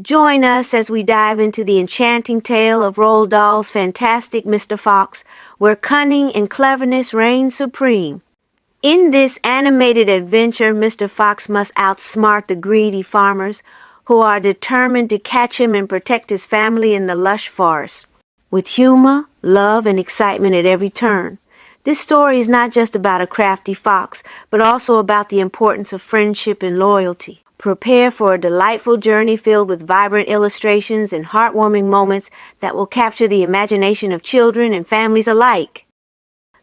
Join us as we dive into the enchanting tale of Roald Dahl's fantastic Mr. Fox, where cunning and cleverness reign supreme. In this animated adventure, Mr. Fox must outsmart the greedy farmers who are determined to catch him and protect his family in the lush forest. With humor, love, and excitement at every turn. This story is not just about a crafty fox, but also about the importance of friendship and loyalty. Prepare for a delightful journey filled with vibrant illustrations and heartwarming moments that will capture the imagination of children and families alike.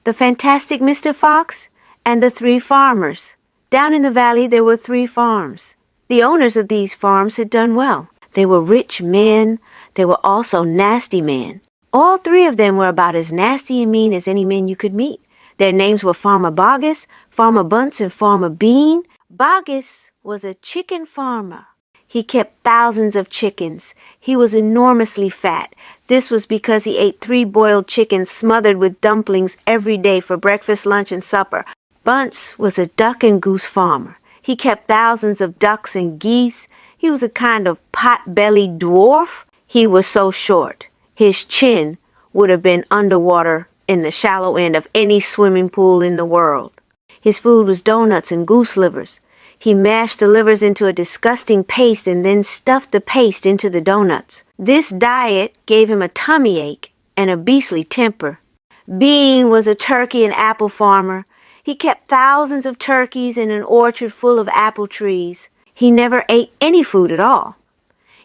The Fantastic Mr. Fox and the Three Farmers. Down in the valley there were 3 farms. The owners of these farms had done well. They were rich men. They were also nasty men. All 3 of them were about as nasty and mean as any men you could meet. Their names were Farmer Boggis, Farmer Bunce, and Farmer Bean. Boggis was a chicken farmer. He kept thousands of chickens. He was enormously fat. This was because he ate 3 boiled chickens smothered with dumplings every day for breakfast, lunch, and supper. Bunce was a duck and goose farmer. He kept thousands of ducks and geese. He was a kind of pot-bellied dwarf. He was so short, his chin would have been underwater in the shallow end of any swimming pool in the world. His food was donuts and goose livers. He mashed the livers into a disgusting paste and then stuffed the paste into the donuts. This diet gave him a tummy ache and a beastly temper. Bean was a turkey and apple farmer. He kept thousands of turkeys in an orchard full of apple trees. He never ate any food at all.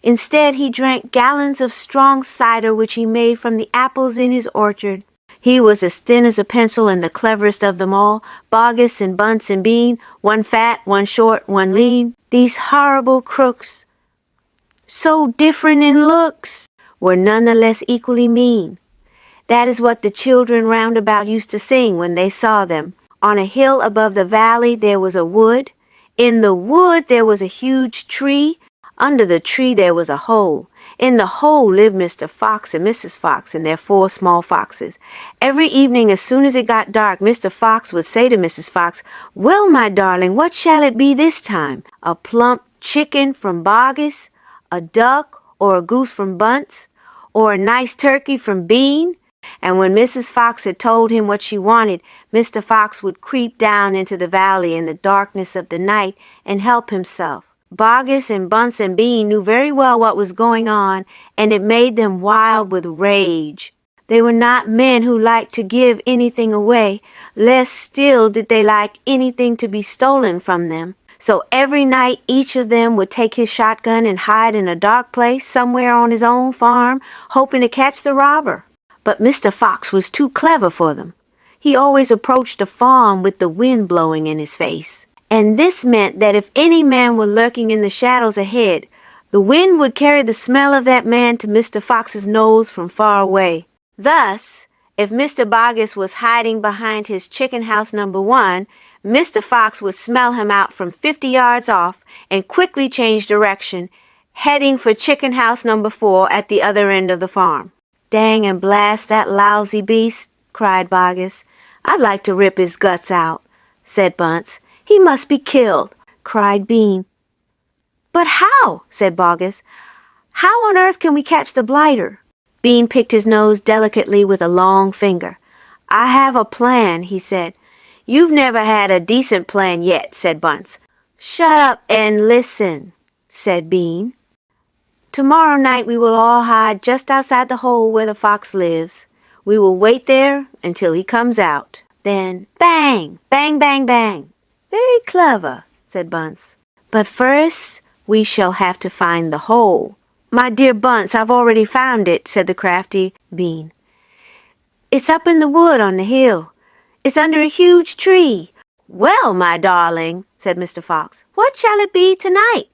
Instead, he drank gallons of strong cider which he made from the apples in his orchard. He was as thin as a pencil and the cleverest of them all. Boggis and Bunce and Bean, one fat, one short, one lean. These horrible crooks, so different in looks, were none the less equally mean. That is what the children round about used to sing when they saw them. On a hill above the valley there was a wood. In the wood there was a huge tree. Under the tree there was a hole. In the hole lived Mr. Fox and Mrs. Fox and their 4 small foxes. Every evening as soon as it got dark, Mr. Fox would say to Mrs. Fox, "Well, my darling, what shall it be this time? A plump chicken from Boggis? A duck or a goose from Bunce? Or a nice turkey from Bean?" And when Mrs. Fox had told him what she wanted, Mr. Fox would creep down into the valley in the darkness of the night and help himself. Boggis and Bunce and Bean knew very well what was going on, and it made them wild with rage. They were not men who liked to give anything away, less still did they like anything to be stolen from them. So every night each of them would take his shotgun and hide in a dark place somewhere on his own farm, hoping to catch the robber. But Mr. Fox was too clever for them. He always approached the farm with the wind blowing in his face. And this meant that if any man were lurking in the shadows ahead, the wind would carry the smell of that man to Mr. Fox's nose from far away. Thus, if Mr. Boggis was hiding behind his chicken house number 1, Mr. Fox would smell him out from 50 yards off and quickly change direction, heading for chicken house number 4 at the other end of the farm. "Dang and blast that lousy beast," cried Boggis. "I'd like to rip his guts out," said Bunce. "He must be killed," cried Bean. "But how?" said Boggis. "How on earth can we catch the blighter?" Bean picked his nose delicately with a long finger. "I have a plan," he said. "You've never had a decent plan yet," said Bunce. "Shut up and listen," said Bean. "Tomorrow night we will all hide just outside the hole where the fox lives. We will wait there until he comes out. Then bang, bang, bang, bang." "Very clever," said Bunce. "But first we shall have to find the hole." "My dear Bunce, I've already found it," said the crafty Bean. "It's up in the wood on the hill. It's under a huge tree." "Well, my darling," said Mr. Fox, "what shall it be tonight?"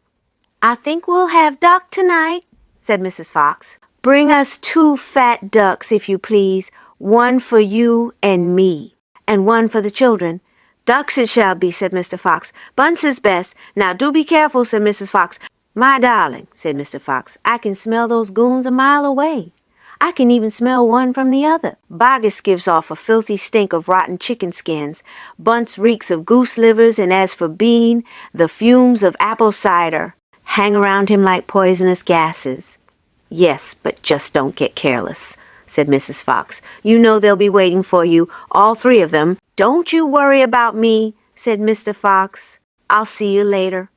"I think we'll have duck tonight," said Mrs. Fox. "Bring us 2 fat ducks, if you please, 1 for you and me, and 1 for the children." "Ducks it shall be," said Mr. Fox. "Bunce is best. Now do be careful," said Mrs. Fox. "My darling," said Mr. Fox, "I can smell those goons a mile away. I can even smell one from the other. Boggis gives off a filthy stink of rotten chicken skins. Bunce reeks of goose livers, and as for Bean, the fumes of apple cider. hang around him like poisonous gases. Yes, but just don't get careless, said Mrs. Fox. You know they'll be waiting for you, all three of them. Don't you worry about me, said Mr. Fox. I'll see you later.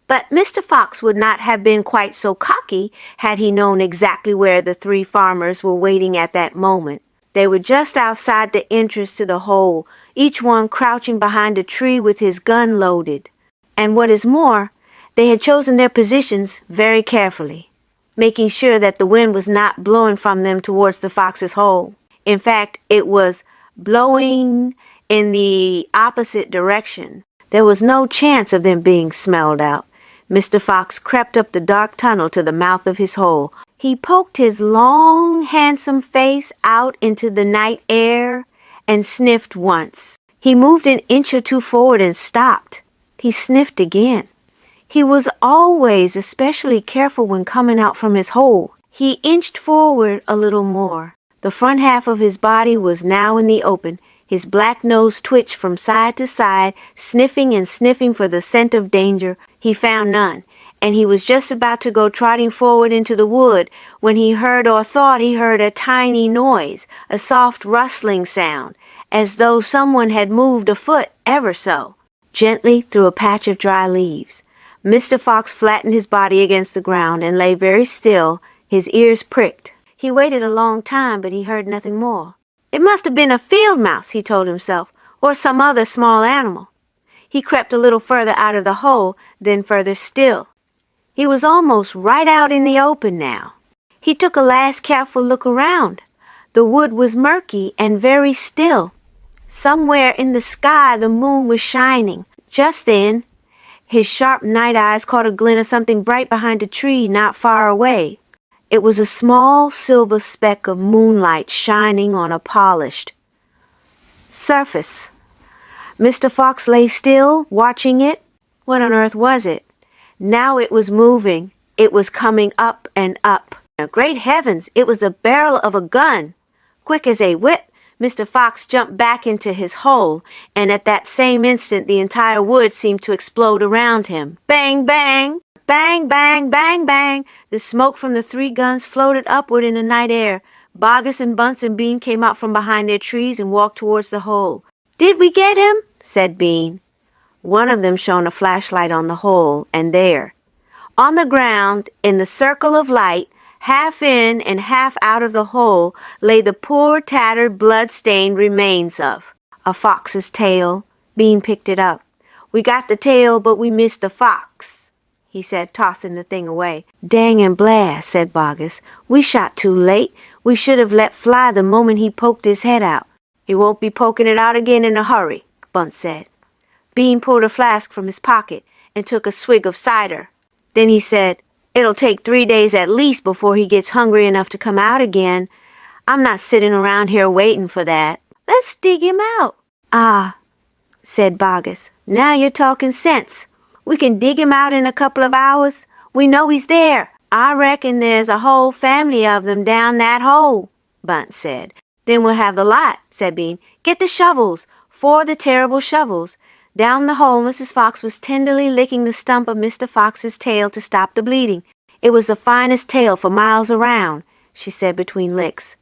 But Mr. Fox would not have been quite so cocky had he known exactly where the three farmers were waiting at that moment. They were just outside the entrance to the hole, each one crouching behind a tree with his gun loaded. And what is more, they had chosen their positions very carefully, making sure that the wind was not blowing from them towards the fox's hole. In fact, it was blowing in the opposite direction. There was no chance of them being smelled out. Mr. Fox crept up the dark tunnel to the mouth of his hole. He poked his long, handsome face out into the night air and sniffed once. He moved an inch or two forward and stopped. He sniffed again. He was always especially careful when coming out from his hole. He inched forward a little more. The front half of his body was now in the open. His black nose twitched from side to side, sniffing and sniffing for the scent of danger. He found none, and he was just about to go trotting forward into the wood when he heard or thought he heard a tiny noise, a soft rustling sound, as though someone had moved a foot ever so, gently through a patch of dry leaves. Mr. Fox flattened his body against the ground and lay very still, his ears pricked. He waited a long time, but he heard nothing more. It must have been a field mouse, he told himself, or some other small animal. He crept a little further out of the hole, then further still. He was almost right out in the open now. He took a last careful look around. The wood was murky and very still. Somewhere in the sky the moon was shining. Just then, his sharp night eyes caught a glint of something bright behind a tree not far away. It was a small silver speck of moonlight shining on a polished surface. Mr. Fox lay still, watching it. What on earth was it? Now it was moving. It was coming up and up. Great heavens, it was the barrel of a gun. Quick as a whip, Mr. Fox jumped back into his hole, and at that same instant the entire wood seemed to explode around him. Bang, bang! Bang, bang, bang, bang! The smoke from the three guns floated upward in the night air. Boggis and Bunce and Bean came out from behind their trees and walked towards the hole. "Did we get him?" said Bean. One of them shone a flashlight on the hole, and there, on the ground, in the circle of light, half in and half out of the hole, lay the poor, tattered, blood-stained remains of a fox's tail. Bean picked it up. "We got the tail, but we missed the fox," he said, tossing the thing away. "Dang and blast," said Boggis. "We shot too late. We should have let fly the moment he poked his head out." "He won't be poking it out again in a hurry," Bunce said. Bean pulled a flask from his pocket and took a swig of cider. Then he said, "It'll take 3 days at least before he gets hungry enough to come out again. I'm not sitting around here waiting for that. Let's dig him out." "Ah," said Boggis. "Now you're talking sense. We can dig him out in a couple of hours. We know he's there." "I reckon there's a whole family of them down that hole," Bunce said. "Then we'll have the lot," said Bean. "Get the shovels, 4 of the terrible shovels." Down the hole, Mrs. Fox was tenderly licking the stump of Mr. Fox's tail to stop the bleeding. "It was the finest tail for miles around," she said between licks.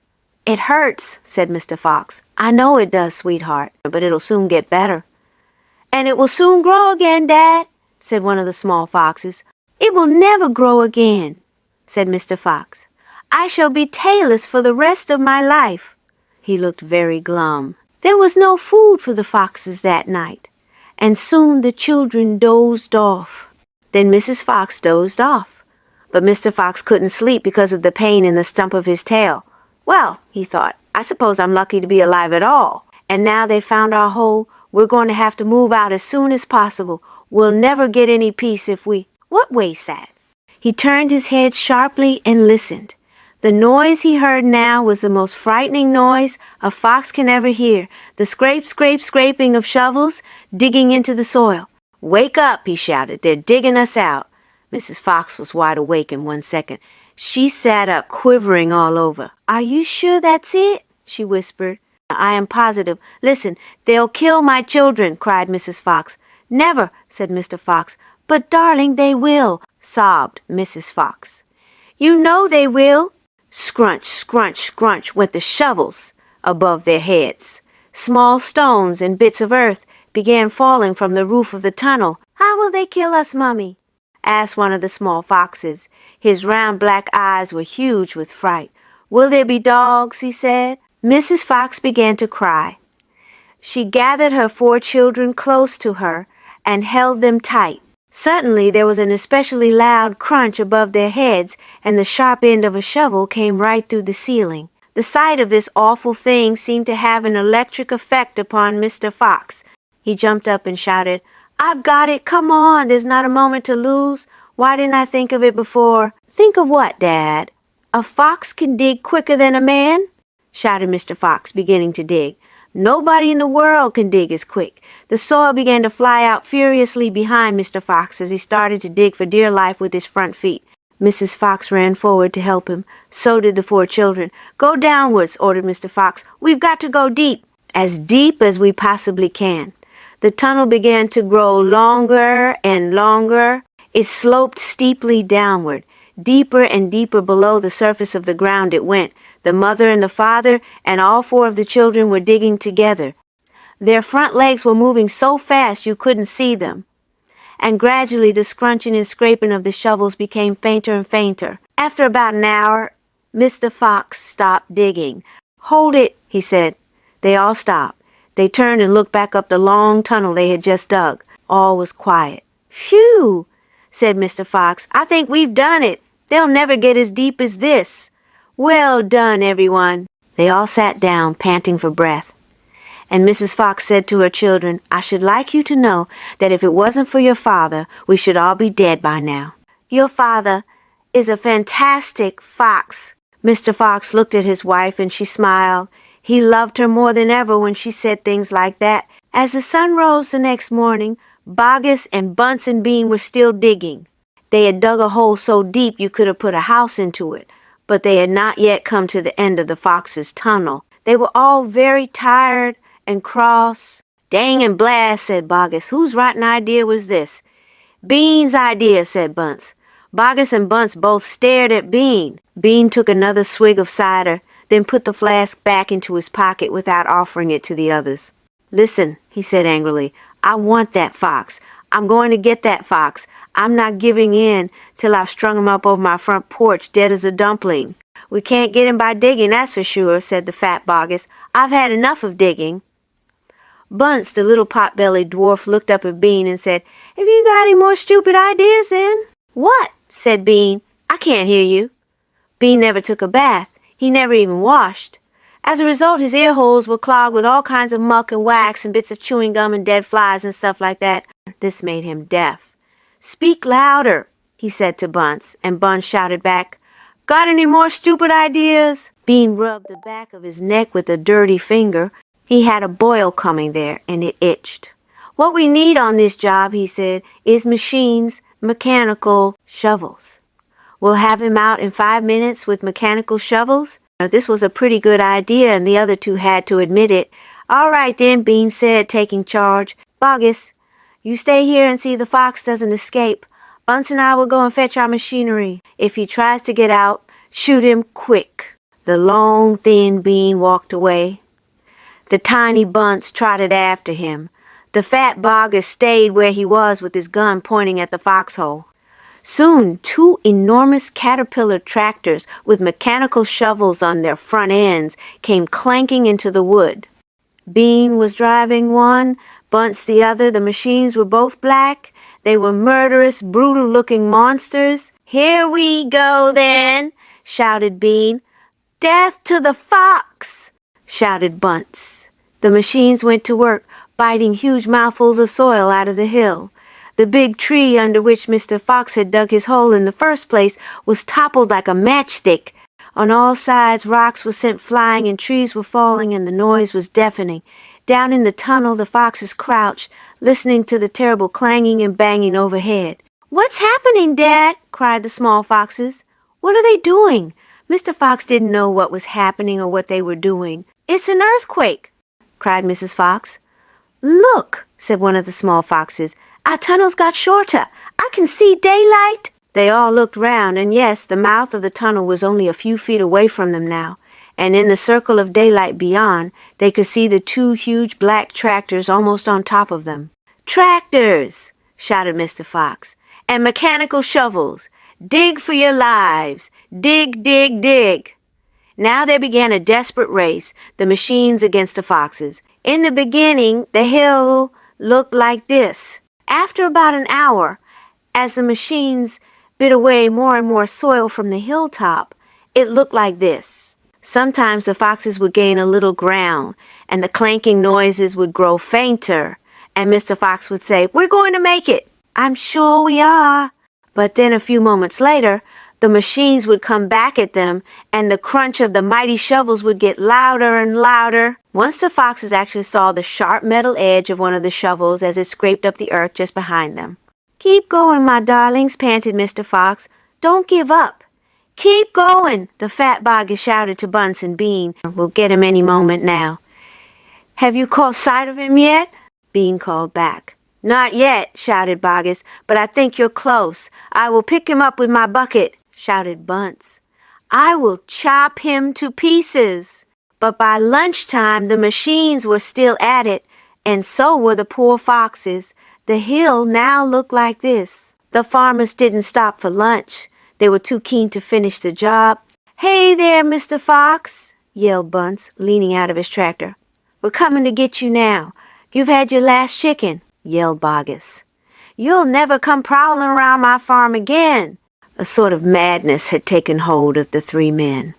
"It hurts," said Mr. Fox. "I know it does, sweetheart, but it'll soon get better." "And it will soon grow again, Dad," said one of the small foxes. "It will never grow again," said Mr. Fox. "I shall be tailless for the rest of my life." He looked very glum. There was no food for the foxes that night, and soon the children dozed off. Then Mrs. Fox dozed off, but Mr. Fox couldn't sleep because of the pain in the stump of his tail. "Well," he thought, "I suppose I'm lucky to be alive at all. And now they've found our hole, we're going to have to move out as soon as possible. We'll never get any peace if we—" "What way's that?" He turned his head sharply and listened. The noise he heard now was the most frightening noise a fox can ever hear, the scrape, scrape, scraping of shovels digging into the soil. "Wake up," he shouted. "They're digging us out." Mrs. Fox was wide awake in 1 second. She sat up, quivering all over. "Are you sure that's it?" she whispered. "I am positive. Listen, they'll kill my children," cried Mrs. Fox. "Never," said Mr. Fox. "But, darling, they will. sobbed Mrs. Fox. "You know they will." Scrunch, scrunch, scrunch went the shovels above their heads. Small stones and bits of earth began falling from the roof of the tunnel. "How will they kill us, Mummy?" asked one of the small foxes. His round black eyes were huge with fright. "Will there be dogs?" he said. Mrs. Fox began to cry. She gathered her 4 children close to her and held them tight. Suddenly there was an especially loud crunch above their heads, and the sharp end of a shovel came right through the ceiling. The sight of this awful thing seemed to have an electric effect upon Mr. Fox. He jumped up and shouted, "I've got it! Come on! There's not a moment to lose! Why didn't I think of it before?" "Think of what, Dad?" "A fox can dig quicker than a man," shouted Mr. Fox, beginning to dig. "Nobody in the world can dig as quick." The soil began to fly out furiously behind Mr. Fox as he started to dig for dear life with his front feet. Mrs. Fox ran forward to help him. So did the 4 children. "Go downwards," ordered Mr. Fox. "We've got to go deep." "As deep as we possibly can." The tunnel began to grow longer and longer. It sloped steeply downward. Deeper and deeper below the surface of the ground it went. The mother and the father and all 4 of the children were digging together. Their front legs were moving so fast you couldn't see them. And gradually the scrunching and scraping of the shovels became fainter and fainter. After about an hour, Mr. Fox stopped digging. "Hold it," he said. They all stopped. They turned and looked back up the long tunnel they had just dug. All was quiet. "Phew," said Mr. Fox. "I think we've done it. They'll never get as deep as this. Well done, everyone." They all sat down, panting for breath. And Mrs. Fox said to her children, "I should like you to know that if it wasn't for your father, we should all be dead by now. Your father is a fantastic fox." Mr. Fox looked at his wife and she smiled. He loved her more than ever when she said things like that. As the sun rose the next morning, Boggis and Bunce and Bean were still digging. They had dug a hole so deep you could have put a house into it, but they had not yet come to the end of the fox's tunnel. They were all very tired and cross. "Dang and blast," said Boggis. "Whose rotten idea was this?" "Bean's idea," said Bunce. Boggis and Bunce both stared at Bean. Bean took another swig of cider, then put the flask back into his pocket without offering it to the others. "Listen," he said angrily, "I want that fox. I'm going to get that fox. I'm not giving in till I've strung him up over my front porch dead as a dumpling." "We can't get him by digging, that's for sure," said the fat Boggis. "I've had enough of digging." Bunce, the little pot-bellied dwarf, looked up at Bean and said, "Have you got any more stupid ideas then?" "What?" said Bean. "I can't hear you." Bean never took a bath. He never even washed. As a result, his ear holes were clogged with all kinds of muck and wax and bits of chewing gum and dead flies and stuff like that. This made him deaf. "Speak louder," he said to Bunce, and Bunce shouted back, "Got any more stupid ideas?" Bean rubbed the back of his neck with a dirty finger. He had a boil coming there, and it itched. "What we need on this job," he said, "is machines, mechanical shovels. We'll have him out in 5 minutes with mechanical shovels." Now, this was a pretty good idea, and the other 2 had to admit it. "All right then," Bean said, taking charge. "Boggis, you stay here and see the fox doesn't escape. Bunce and I will go and fetch our machinery. If he tries to get out, shoot him quick." The long, thin Bean walked away. The tiny Bunce trotted after him. The fat Boggis stayed where he was with his gun pointing at the foxhole. Soon 2 enormous caterpillar tractors with mechanical shovels on their front ends came clanking into the wood. Bean was driving one, Bunce the other. The machines were both black. They were murderous, brutal-looking monsters. "Here we go, then," shouted Bean. "Death to the fox!" shouted Bunce. The machines went to work, biting huge mouthfuls of soil out of the hill. The big tree under which Mr. Fox had dug his hole in the first place was toppled like a matchstick. On all sides, rocks were sent flying and trees were falling, and the noise was deafening. Down in the tunnel, the foxes crouched, listening to the terrible clanging and banging overhead. "What's happening, Dad?" cried the small foxes. "What are they doing?" Mr. Fox didn't know what was happening or what they were doing. "It's an earthquake," cried Mrs. Fox. "Look," said one of the small foxes. "Our tunnels got shorter. I can see daylight." They all looked round, and yes, the mouth of the tunnel was only a few feet away from them now, and in the circle of daylight beyond, they could see the two huge black tractors almost on top of them. "Tractors!" shouted Mr. Fox. "And mechanical shovels! Dig for your lives! Dig, dig, dig!" Now there began a desperate race, the machines against the foxes. In the beginning, the hill looked like this. After about an hour, as the machines bit away more and more soil from the hilltop, it looked like this. Sometimes the foxes would gain a little ground, and the clanking noises would grow fainter, and Mr. Fox would say, "We're going to make it." "I'm sure we are." But then a few moments later, the machines would come back at them, and the crunch of the mighty shovels would get louder and louder. Once the foxes actually saw the sharp metal edge of one of the shovels as it scraped up the earth just behind them. "Keep going, my darlings," panted Mr. Fox. "Don't give up. Keep going," the fat Boggis shouted to Bunce and Bean. "We'll get him any moment now." "Have you caught sight of him yet?" Bean called back. "Not yet," shouted Boggis, "but I think you're close. I will pick him up with my bucket," shouted Bunce. "I will chop him to pieces." But by lunchtime the machines were still at it, and so were the poor foxes. The hill now looked like this. The farmers didn't stop for lunch. They were too keen to finish the job. "Hey there, Mr. Fox," yelled Bunce, leaning out of his tractor. "We're coming to get you now. You've had your last chicken," yelled Boggis. "You'll never come prowling around my farm again." A sort of madness had taken hold of the three men.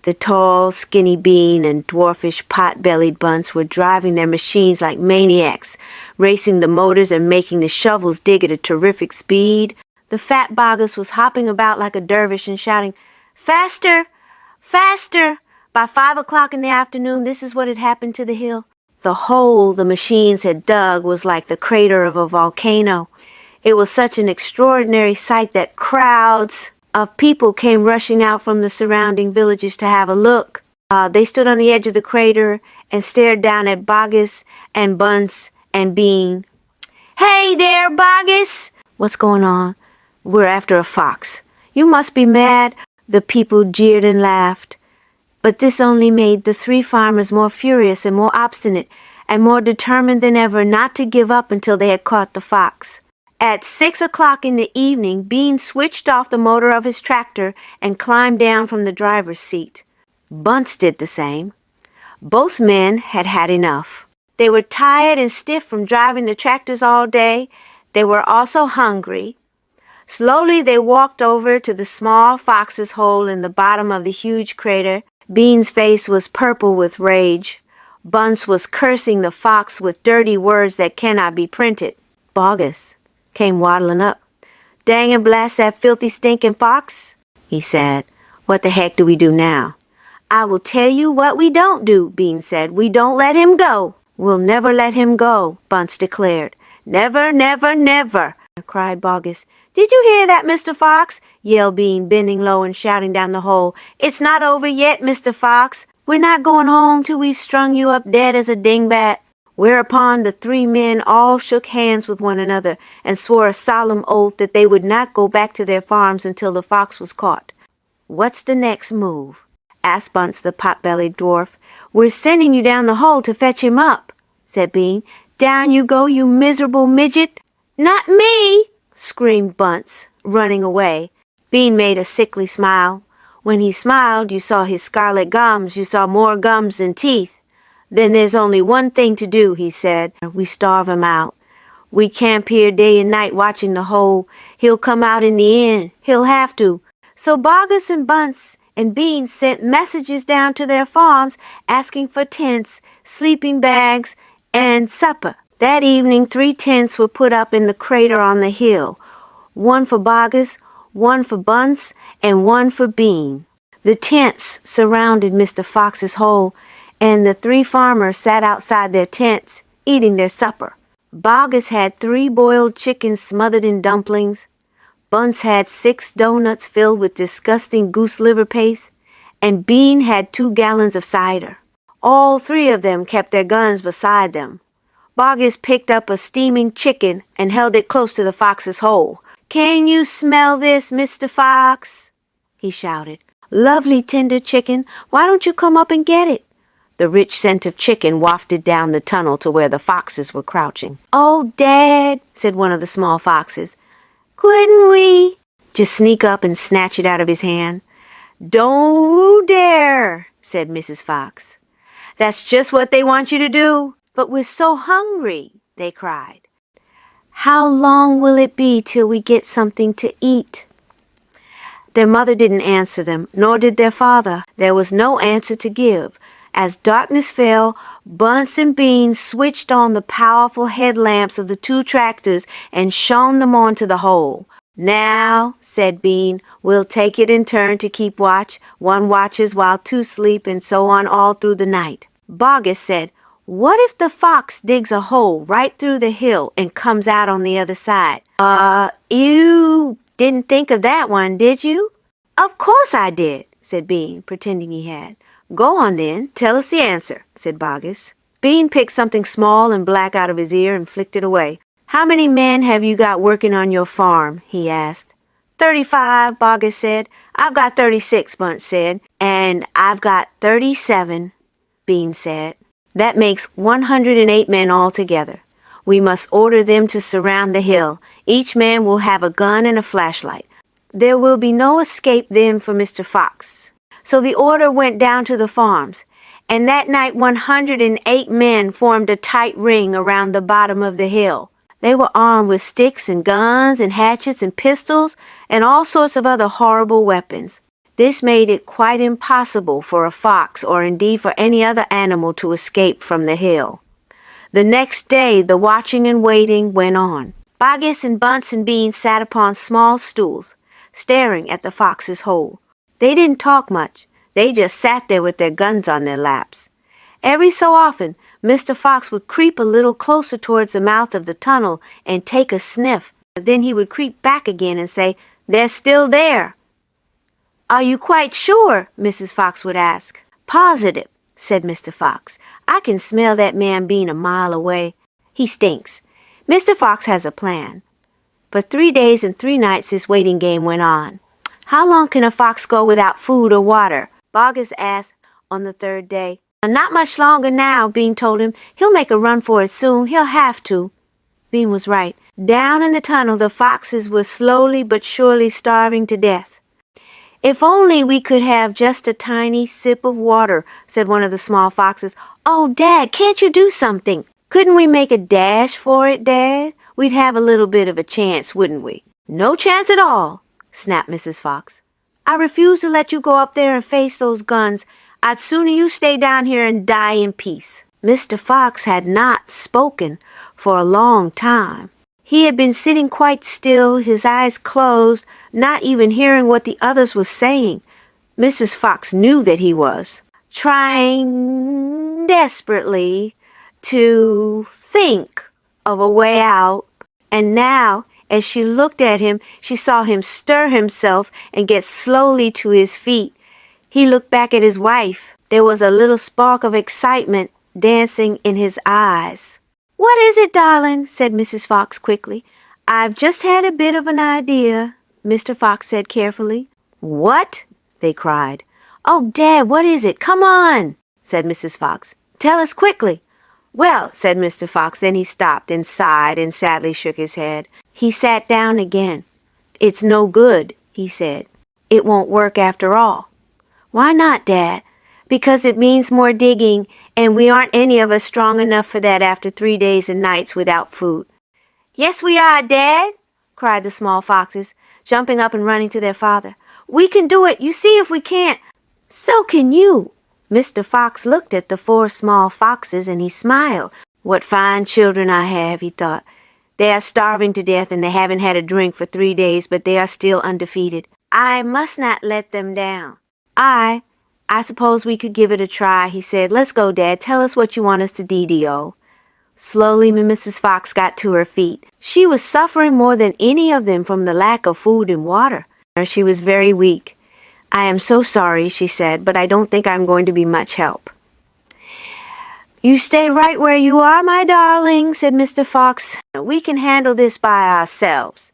The tall, skinny Bean and dwarfish, pot-bellied Bunce were driving their machines like maniacs, racing the motors and making the shovels dig at a terrific speed. The fat Boggis was hopping about like a dervish and shouting, "Faster! Faster!" By 5 o'clock in the afternoon, this is what had happened to the hill. The hole the machines had dug was like the crater of a volcano. It was such an extraordinary sight that crowds of people came rushing out from the surrounding villages to have a look. They stood on the edge of the crater and stared down at Boggis and Bunce and Bean. "Hey there, Boggis!" "What's going on?" "We're after a fox." "You must be mad." The people jeered and laughed. But this only made the three farmers more furious and more obstinate and more determined than ever not to give up until they had caught the fox. At 6 o'clock in the evening, Bean switched off the motor of his tractor and climbed down from the driver's seat. Bunce did the same. Both men had had enough. They were tired and stiff from driving the tractors all day. They were also hungry. Slowly they walked over to the small fox's hole in the bottom of the huge crater. Bean's face was purple with rage. Bunce was cursing the fox with dirty words that cannot be printed. Boggis came waddling up. "Dang and blast that filthy stinking fox," he said. "What the heck do we do now?" "I will tell you what we don't do," Bean said. "We don't let him go." "We'll never let him go," Bunce declared. "Never, never, never," cried Boggis. "Did you hear that, Mr. Fox?" yelled Bean, bending low and shouting down the hole. "It's not over yet, Mr. Fox. We're not going home till we've strung you up dead as a dingbat." Whereupon the three men all shook hands with one another and swore a solemn oath that they would not go back to their farms until the fox was caught. "What's the next move?" asked Bunce the pot-bellied dwarf. "We're sending you down the hole to fetch him up," said Bean. "Down you go, you miserable midget." "Not me!" screamed Bunce, running away. Bean made a sickly smile. When he smiled, you saw his scarlet gums. You saw more gums than teeth. "Then there's only one thing to do," he said. "We starve him out. We camp here day and night watching the hole. He'll come out in the end. He'll have to." So Boggis and Bunce and Bean sent messages down to their farms asking for tents, sleeping bags, and supper. That evening 3 tents were put up in the crater on the hill. One for Boggis, one for Bunce, and one for Bean. The tents surrounded Mr. Fox's hole, and the 3 farmers sat outside their tents, eating their supper. Boggis had 3 boiled chickens smothered in dumplings. Bunce had 6 doughnuts filled with disgusting goose liver paste, and Bean had 2 gallons of cider. All 3 of them kept their guns beside them. Boggis picked up a steaming chicken and held it close to the fox's hole. "Can you smell this, Mr. Fox?" he shouted. "Lovely tender chicken. Why don't you come up and get it?" The rich scent of chicken wafted down the tunnel to where the foxes were crouching. "Oh, Dad," said one of the small foxes, "couldn't we just sneak up and snatch it out of his hand?" "Don't dare," said Mrs. Fox. "That's just what they want you to do." "But we're so hungry," they cried. "How long will it be till we get something to eat?" Their mother didn't answer them, nor did their father. There was no answer to give. As darkness fell, Bunsen Bean switched on the powerful headlamps of the two tractors and shone them onto the hole. "Now," said Bean, "we'll take it in turn to keep watch. One watches while two sleep, and so on all through the night." Boggis said, "What if the fox digs a hole right through the hill and comes out on the other side?" You didn't think of that one, did you?" "Of course I did," said Bean, pretending he had. "Go on then, tell us the answer," said Boggis. Bean picked something small and black out of his ear and flicked it away. "How many men have you got working on your farm?" he asked. 35, Boggis said. "I've got 36, Bunce said. "And I've got 37, Bean said. "That makes 108 men altogether. We must order them to surround the hill. Each man will have a gun and a flashlight. There will be no escape then for Mr. Fox." So the order went down to the farms, and that night 108 men formed a tight ring around the bottom of the hill. They were armed with sticks and guns and hatchets and pistols and all sorts of other horrible weapons. This made it quite impossible for a fox or indeed for any other animal to escape from the hill. The next day the watching and waiting went on. Boggis and Bunce and Bean sat upon small stools, staring at the fox's hole. They didn't talk much. They just sat there with their guns on their laps. Every so often, Mr. Fox would creep a little closer towards the mouth of the tunnel and take a sniff. Then he would creep back again and say, "They're still there." "Are you quite sure?" Mrs. Fox would ask. "Positive," said Mr. Fox. "I can smell that man Bean a mile away. He stinks. Mr. Fox has a plan." For 3 days and 3 nights this waiting game went on. "How long can a fox go without food or water?" Boggis asked on the 3rd day. "Not much longer now," Bean told him. "He'll make a run for it soon. He'll have to." Bean was right. Down in the tunnel the foxes were slowly but surely starving to death. "If only we could have just a tiny sip of water," said one of the small foxes. "Oh, Dad, can't you do something?" "Couldn't we make a dash for it, Dad? We'd have a little bit of a chance, wouldn't we?" "No chance at all," snapped Mrs. Fox. "I refuse to let you go up there and face those guns. I'd sooner you stay down here and die in peace." Mr. Fox had not spoken for a long time. He had been sitting quite still, his eyes closed, not even hearing what the others were saying. Mrs. Fox knew that he was trying desperately to think of a way out, and now, as she looked at him, she saw him stir himself and get slowly to his feet. He looked back at his wife. There was a little spark of excitement dancing in his eyes. "What is it, darling?" said Mrs. Fox quickly. "I've just had a bit of an idea," Mr. Fox said carefully. "What?" they cried. "Oh, Dad, what is it? Come on," said Mrs. Fox. "Tell us quickly." "Well," said Mr. Fox, then he stopped and sighed and sadly shook his head. He sat down again. "It's no good," he said. "It won't work after all." "Why not, Dad?" "Because it means more digging, and we aren't any of us strong enough for that after 3 days and nights without food." "Yes, we are, Dad," cried the small foxes, jumping up and running to their father. "We can do it. You see if we can't." "So can you." Mr. Fox looked at the 4 small foxes and he smiled. "What fine children I have," he thought. "They are starving to death and they haven't had a drink for 3 days, but they are still undefeated. I must not let them down." I suppose we could give it a try," he said. "Let's go, Dad. Tell us what you want us to DDO." Slowly Mrs. Fox got to her feet. She was suffering more than any of them from the lack of food and water. She was very weak. "I am so sorry," she said, "but I don't think I'm going to be much help." "You stay right where you are, my darling," said Mr. Fox. "We can handle this by ourselves."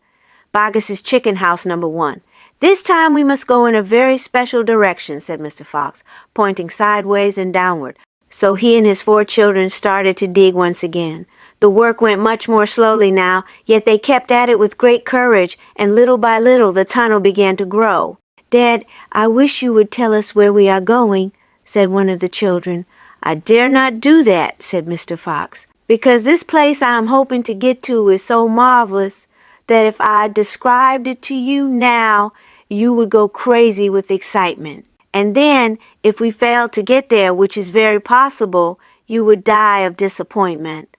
Bogus's chicken house number 1. This time we must go in a very special direction, said Mr. Fox, pointing sideways and downward. So he and his 4 children started to dig once again. The work went much more slowly now, yet they kept at it with great courage, and little by little the tunnel began to grow. Dad, I wish you would tell us where we are going, said one of the children. I dare not do that, said Mr. Fox, because this place I am hoping to get to is so marvelous that if I described it to you now, you would go crazy with excitement. And then, if we failed to get there, which is very possible, you would die of disappointment.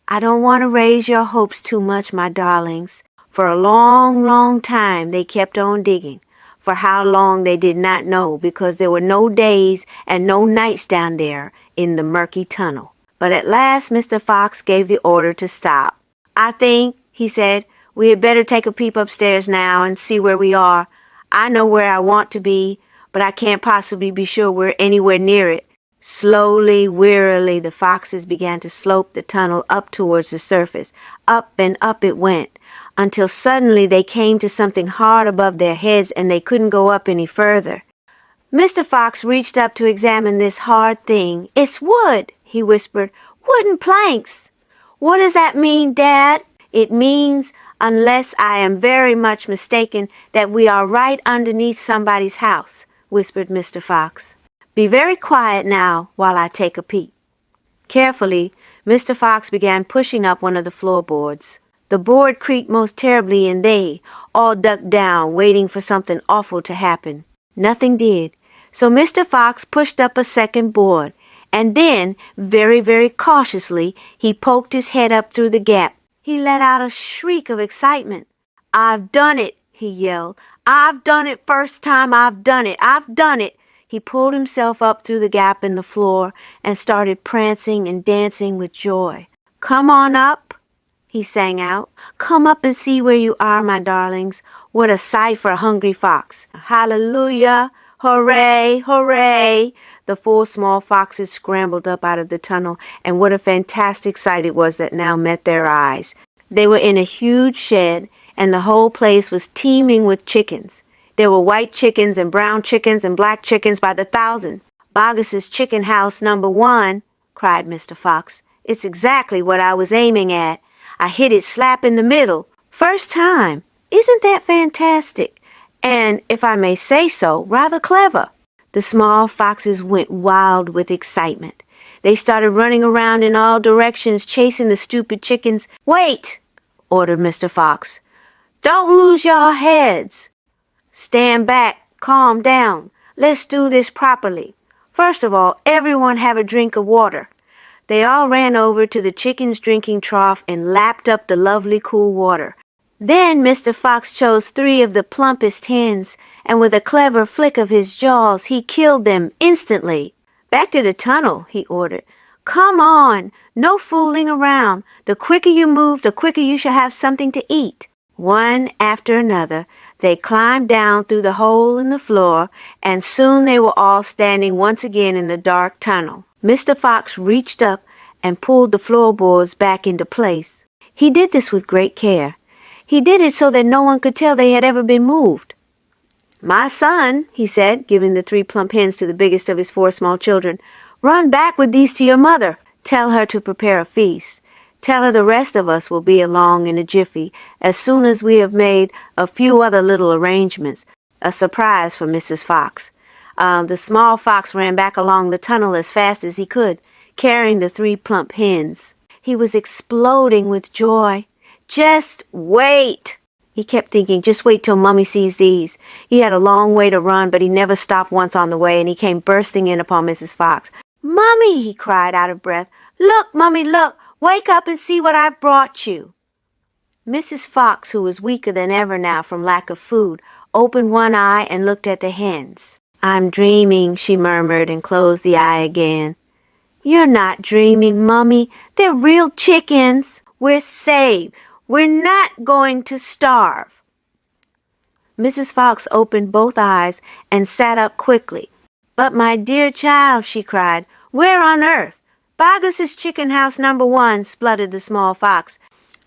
I don't want to raise your hopes too much, my darlings. For a long, long time they kept on digging. For how long they did not know, because there were no days and no nights down there in the murky tunnel. But at last Mr. Fox gave the order to stop. I think, he said, we had better take a peep upstairs now and see where we are. I know where I want to be, but I can't possibly be sure we're anywhere near it. Slowly, wearily, the foxes began to slope the tunnel up towards the surface. Up and up it went, until suddenly they came to something hard above their heads and they couldn't go up any further. Mr. Fox reached up to examine this hard thing. It's wood, he whispered. Wooden planks. What does that mean, Dad? It means, unless I am very much mistaken, that we are right underneath somebody's house, whispered Mr. Fox. Be very quiet now while I take a peep. Carefully, Mr. Fox began pushing up one of the floorboards. The board creaked most terribly and they all ducked down, waiting for something awful to happen. Nothing did. So Mr. Fox pushed up a second board, and then, very, very cautiously, he poked his head up through the gap. He let out a shriek of excitement. I've done it, he yelled. I've done it first time I've done it. I've done it. He pulled himself up through the gap in the floor and started prancing and dancing with joy. Come on up, he sang out. Come up and see where you are, my darlings. What a sight for a hungry fox. Hallelujah! Hooray! Hooray! The 4 small foxes scrambled up out of the tunnel, and what a fantastic sight it was that now met their eyes. They were in a huge shed, and the whole place was teeming with chickens. There were white chickens and brown chickens and black chickens by the thousand. Bogus's chicken house number 1, cried Mr. Fox. It's exactly what I was aiming at. I hit it slap in the middle. First time. Isn't that fantastic? And, if I may say so, rather clever. The small foxes went wild with excitement. They started running around in all directions, chasing the stupid chickens. Wait, ordered Mr. Fox. Don't lose your heads. Stand back, calm down. Let's do this properly. First of all, everyone have a drink of water. They all ran over to the chicken's drinking trough and lapped up the lovely cool water. Then Mr. Fox chose 3 of the plumpest hens, and with a clever flick of his jaws, he killed them instantly. Back to the tunnel, he ordered. Come on, no fooling around. The quicker you move, the quicker you shall have something to eat. One after another, they climbed down through the hole in the floor, and soon they were all standing once again in the dark tunnel. Mr. Fox reached up and pulled the floorboards back into place. He did this with great care. He did it so that no one could tell they had ever been moved. My son, he said, giving the 3 plump hens to the biggest of his 4 small children, run back with these to your mother. Tell her to prepare a feast. Tell her the rest of us will be along in a jiffy, as soon as we have made a few other little arrangements. A surprise for Mrs. Fox. The small fox ran back along the tunnel as fast as he could, carrying the 3 plump hens. He was exploding with joy. Just wait, he kept thinking, just wait till Mummy sees these. He had a long way to run, but he never stopped once on the way, and he came bursting in upon Mrs. Fox. Mummy, he cried out of breath. Look, Mummy, look. Wake up and see what I've brought you. Mrs. Fox, who was weaker than ever now from lack of food, opened one eye and looked at the hens. I'm dreaming, she murmured, and closed the eye again. You're not dreaming, Mummy. They're real chickens. We're saved. We're not going to starve. Mrs. Fox opened both eyes and sat up quickly. But my dear child, she cried, where on earth? Bogus's chicken house number 1, spluttered the small fox.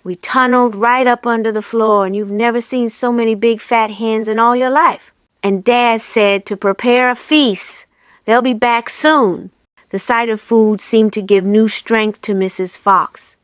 We tunneled right up under the floor, and you've never seen so many big fat hens in all your life. And Dad said to prepare a feast. They'll be back soon. The sight of food seemed to give new strength to Mrs. Fox.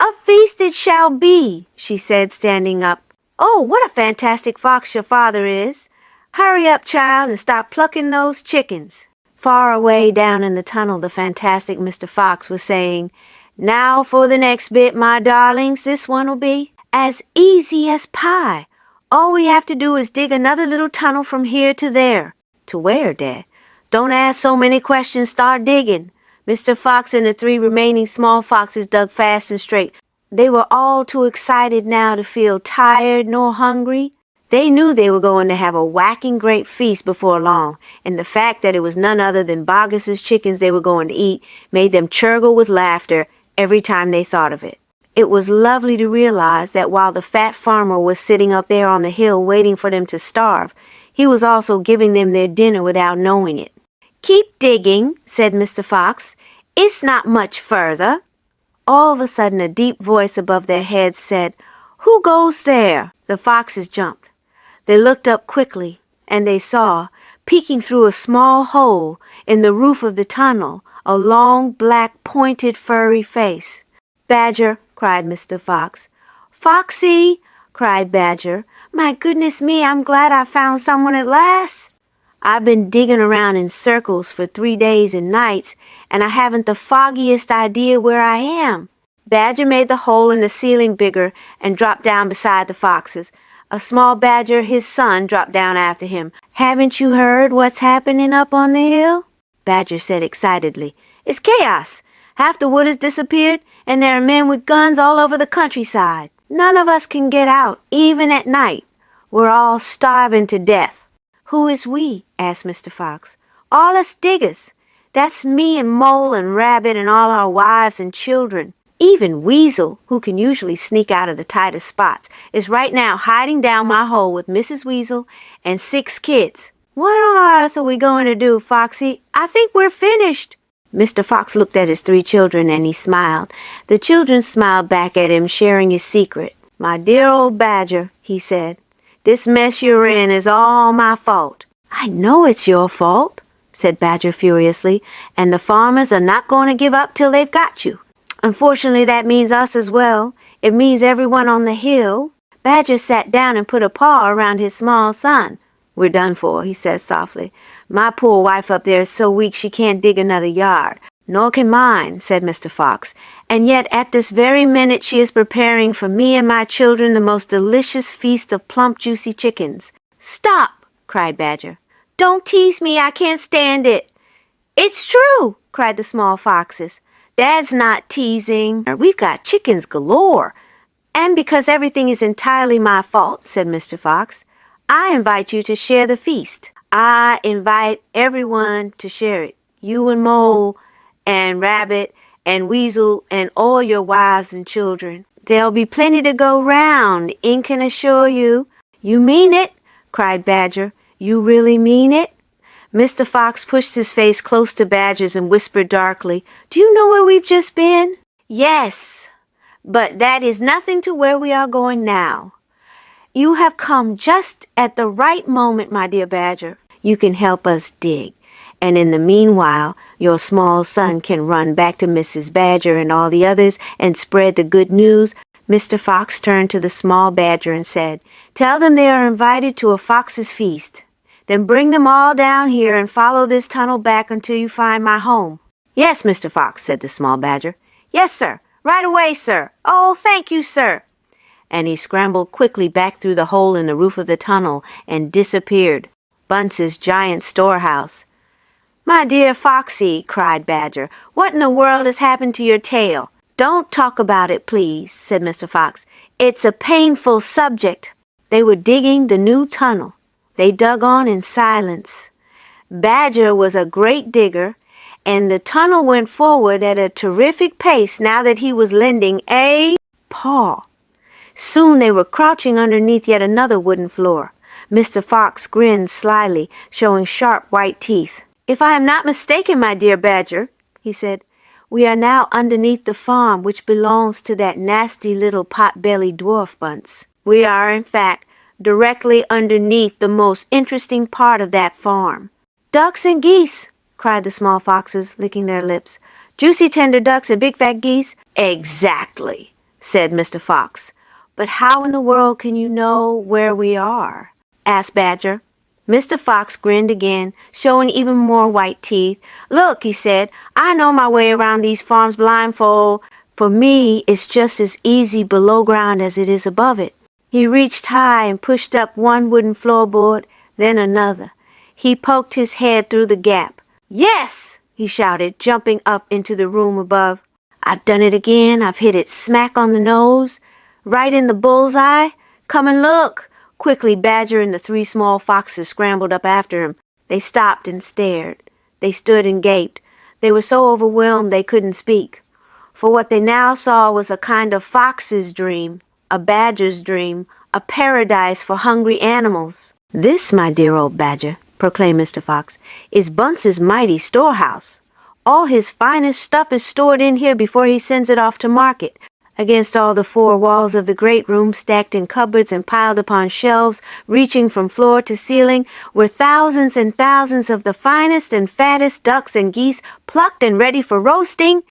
A feast it shall be, she said, standing up. Oh, what a fantastic fox your father is. Hurry up, child, and stop plucking those chickens. Far away down in the tunnel, the fantastic Mr. Fox was saying, Now for the next bit, my darlings. This one will be as easy as pie. All we have to do is dig another little tunnel from here to there. To where, Dad? Don't ask so many questions. Start digging. Mr. Fox and the 3 remaining small foxes dug fast and straight. They were all too excited now to feel tired nor hungry. They knew they were going to have a whacking great feast before long, and the fact that it was none other than Boggis's chickens they were going to eat made them chortle with laughter every time they thought of it. It was lovely to realize that while the fat farmer was sitting up there on the hill waiting for them to starve, he was also giving them their dinner without knowing it. Keep digging, said Mr. Fox. It's not much further. All of a sudden a deep voice above their heads said, Who goes there? The foxes jumped. They looked up quickly, and they saw, peeking through a small hole in the roof of the tunnel, a long, black, pointed, furry face. Badger, cried Mr. Fox. Foxy, cried Badger. My goodness me, I'm glad I found someone at last. I've been digging around in circles for 3 days and nights, and I haven't the foggiest idea where I am. Badger made the hole in the ceiling bigger and dropped down beside the foxes. A small badger, his son, dropped down after him. Haven't you heard what's happening up on the hill? Badger said excitedly. It's chaos. Half the wood has disappeared, and there are men with guns all over the countryside. None of us can get out, even at night. We're all starving to death. Who is we? Asked Mr. Fox. All us diggers. That's me and Mole and Rabbit and all our wives and children. Even Weasel, who can usually sneak out of the tightest spots, is right now hiding down my hole with Mrs. Weasel and 6 kids. What on earth are we going to do, Foxy? I think we're finished. Mr. Fox looked at his 3 children and he smiled. The children smiled back at him, sharing his secret. My dear old Badger, he said, this mess you're in is all my fault. I know it's your fault, said Badger furiously, and the farmers are not going to give up till they've got you. Unfortunately, that means us as well. It means everyone on the hill. Badger sat down and put a paw around his small son. We're done for, he said softly. My poor wife up there is so weak she can't dig another yard. Nor can mine, said Mr. Fox. And yet at this very minute she is preparing for me and my children the most delicious feast of plump, juicy chickens. Stop, cried Badger. Don't tease me, I can't stand it. It's true, cried the small foxes. Dad's not teasing. We've got chickens galore. And because everything is entirely my fault, said Mr. Fox, I invite you to share the feast. I invite everyone to share it. You and Mole and Rabbit and Weasel and all your wives and children. There'll be plenty to go round, Ink can assure you. You mean it? Cried Badger. You really mean it? Mr. Fox pushed his face close to Badger's and whispered darkly, Do you know where we've just been? Yes, but that is nothing to where we are going now. You have come just at the right moment, my dear Badger. You can help us dig. And in the meanwhile, your small son can run back to Mrs. Badger and all the others and spread the good news. Mr. Fox turned to the small badger and said, Tell them they are invited to a fox's feast. Then bring them all down here and follow this tunnel back until you find my home. Yes, Mr. Fox, said the small badger. Yes, sir. Right away, sir. Oh, thank you, sir. And he scrambled quickly back through the hole in the roof of the tunnel and disappeared. Bunce's giant storehouse. My dear Foxy, cried Badger, what in the world has happened to your tail? Don't talk about it, please, said Mr. Fox. It's a painful subject. They were digging the new tunnel. They dug on in silence. Badger was a great digger, and the tunnel went forward at a terrific pace now that he was lending a paw. Soon they were crouching underneath yet another wooden floor. Mr. Fox grinned slyly, showing sharp white teeth. If I am not mistaken, my dear Badger, he said, We are now underneath the farm which belongs to that nasty little pot-bellied dwarf Bunce. We are, in fact, directly underneath the most interesting part of that farm. Ducks and geese, cried the small foxes, licking their lips. Juicy tender ducks and big fat geese? Exactly, said Mr. Fox. But how in the world can you know where we are? Asked Badger. Mr. Fox grinned again, showing even more white teeth. Look, he said, I know my way around these farms blindfold. For me, it's just as easy below ground as it is above it. He reached high and pushed up one wooden floorboard, then another. He poked his head through the gap. Yes, he shouted, jumping up into the room above. I've done it again. I've hit it smack on the nose, right in the bull's-eye. Come and look. Quickly, Badger and the three small foxes scrambled up after him. They stopped and stared. They stood and gaped. They were so overwhelmed they couldn't speak. For what they now saw was a kind of fox's dream, a badger's dream, a paradise for hungry animals. This, my dear old Badger, proclaimed Mr. Fox, is Bunce's mighty storehouse. All his finest stuff is stored in here before he sends it off to market. Against all the four walls of the great room, stacked in cupboards and piled upon shelves, reaching from floor to ceiling, were thousands and thousands of the finest and fattest ducks and geese, plucked and ready for roasting.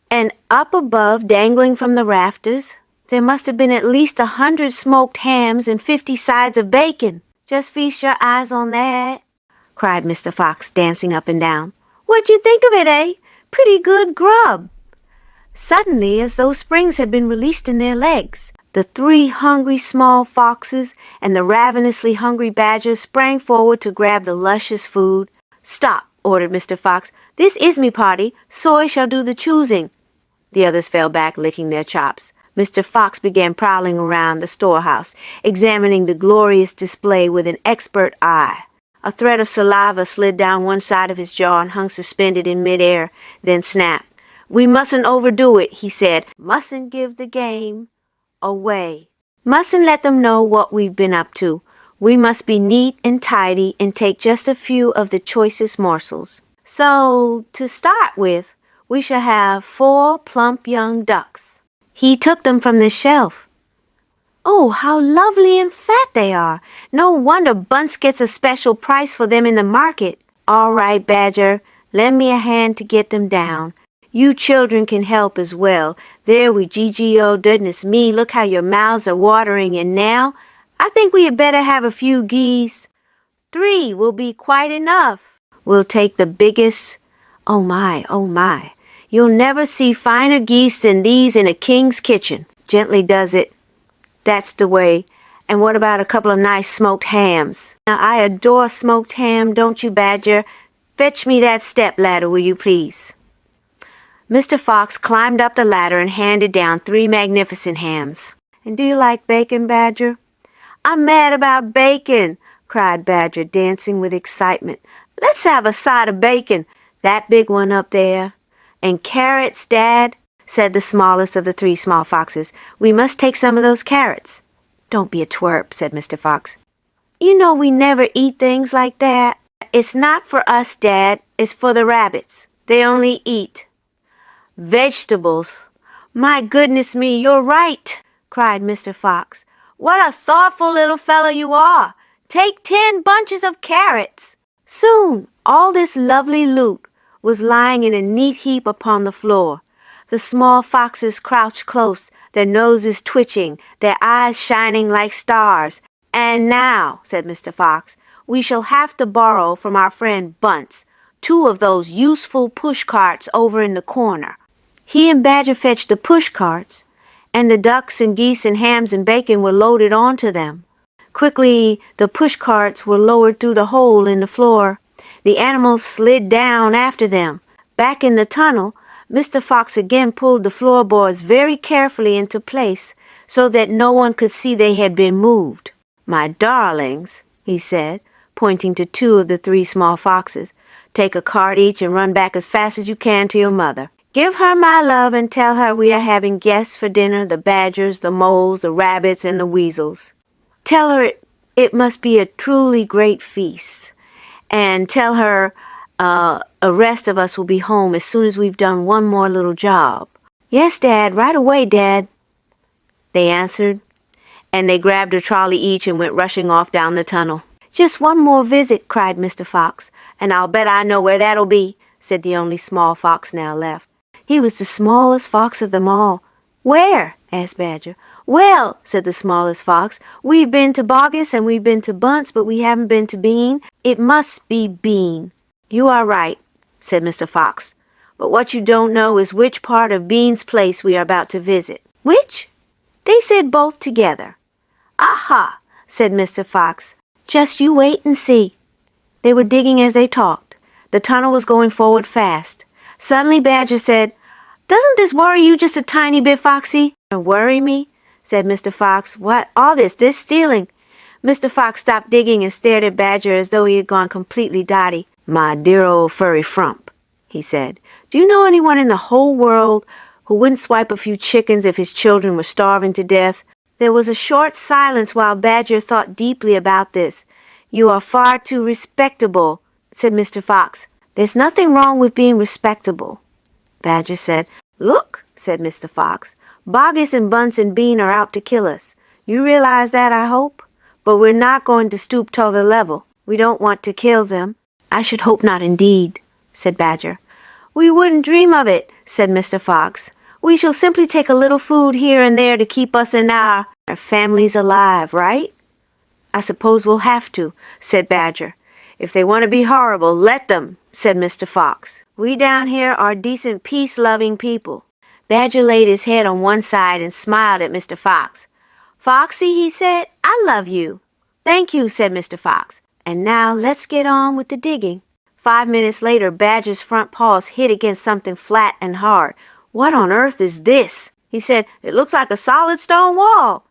And up above, dangling from the rafters, there must have been at least 100 smoked hams and 50 sides of bacon. Just feast your eyes on that, cried Mr. Fox, dancing up and down. What'd you think of it, eh? Pretty good grub. Suddenly, as though springs had been released in their legs, the three hungry small foxes and the ravenously hungry badger sprang forward to grab the luscious food. Stop, ordered Mr. Fox. This is me party. Soy shall do the choosing. The others fell back, licking their chops. Mr. Fox began prowling around the storehouse, examining the glorious display with an expert eye. A thread of saliva slid down one side of his jaw and hung suspended in midair, then snapped. We mustn't overdo it, he said. Mustn't give the game away. Mustn't let them know what we've been up to. We must be neat and tidy and take just a few of the choicest morsels. So, to start with, we shall have 4 plump young ducks. He took them from the shelf. Oh, how lovely and fat they are. No wonder Bunce gets a special price for them in the market. All right, Badger, lend me a hand to get them down. You children can help as well. There we GGO, goodness me, look how your mouths are watering. And now, I think we had better have a few geese. 3 will be quite enough. We'll take the biggest. Oh my. You'll never see finer geese than these in a king's kitchen. Gently does it. That's the way. And what about a couple of nice smoked hams? Now, I adore smoked ham, don't you, Badger? Fetch me that step ladder, will you please? Mr. Fox climbed up the ladder and handed down 3 magnificent hams. And do you like bacon, Badger? I'm mad about bacon, cried Badger, dancing with excitement. Let's have a side of bacon, that big one up there. And carrots, Dad, said the smallest of the 3 small foxes. We must take some of those carrots. Don't be a twerp, said Mr. Fox. You know we never eat things like that. It's not for us, Dad. It's for the rabbits. They only eat vegetables. My goodness me, you're right, cried Mr. Fox. What a thoughtful little fellow you are. Take 10 bunches of carrots. Soon all this lovely loot was lying in a neat heap upon the floor. The small foxes crouched close, their noses twitching, their eyes shining like stars. And now, said Mr. Fox, we shall have to borrow from our friend Bunce 2 of those useful push carts over in the corner. He and Badger fetched the push carts, and the ducks and geese and hams and bacon were loaded onto them. Quickly, the push carts were lowered through the hole in the floor. The animals slid down after them. Back in the tunnel, Mr. Fox again pulled the floorboards very carefully into place so that no one could see they had been moved. My darlings, he said, pointing to 2 of the 3 small foxes, take a cart each and run back as fast as you can to your mother. Give her my love and tell her we are having guests for dinner, the badgers, the moles, the rabbits, and the weasels. Tell her it must be a truly great feast. And tell her the rest of us will be home as soon as we've done one more little job." "Yes, Dad, right away, Dad," they answered, and they grabbed a trolley each and went rushing off down the tunnel. "Just one more visit," cried Mr. Fox. "And I'll bet I know where that'll be," said the only small fox now left. He was the smallest fox of them all. "Where?" asked Badger. "Well," said the smallest fox, "we've been to Boggis and we've been to Bunce, but we haven't been to Bean. It must be Bean." "You are right," said Mr. Fox. "But what you don't know is which part of Bean's place we are about to visit." "Which?" They said both together. "Aha!" said Mr. Fox. "Just you wait and see." They were digging as they talked. The tunnel was going forward fast. Suddenly Badger said, "Doesn't this worry you just a tiny bit, Foxy?" "Worry me?" said Mr. Fox. "What? All this stealing?" Mr. Fox stopped digging and stared at Badger as though he had gone completely dotty. "My dear old furry frump," he said, "do you know anyone in the whole world who wouldn't swipe a few chickens if his children were starving to death?" There was a short silence while Badger thought deeply about this. "You are far too respectable," said Mr. Fox. "There's nothing wrong with being respectable," Badger said. "Look," said Mr. Fox, "Boggis and Bunce and Bean are out to kill us. You realize that, I hope? But we're not going to stoop to the level. We don't want to kill them." "I should hope not indeed," said Badger. "We wouldn't dream of it," said Mr. Fox. "We shall simply take a little food here and there to keep us and our families alive, right?" "I suppose we'll have to," said Badger. "If they want to be horrible, let them," said Mr. Fox. "We down here are decent, peace-loving people." Badger laid his head on one side and smiled at Mr. Fox. "Foxy," he said, "I love you." "Thank you," said Mr. Fox. "And now let's get on with the digging." 5 minutes later, Badger's front paws hit against something flat and hard. "What on earth is this?" he said. "It looks like a solid stone wall."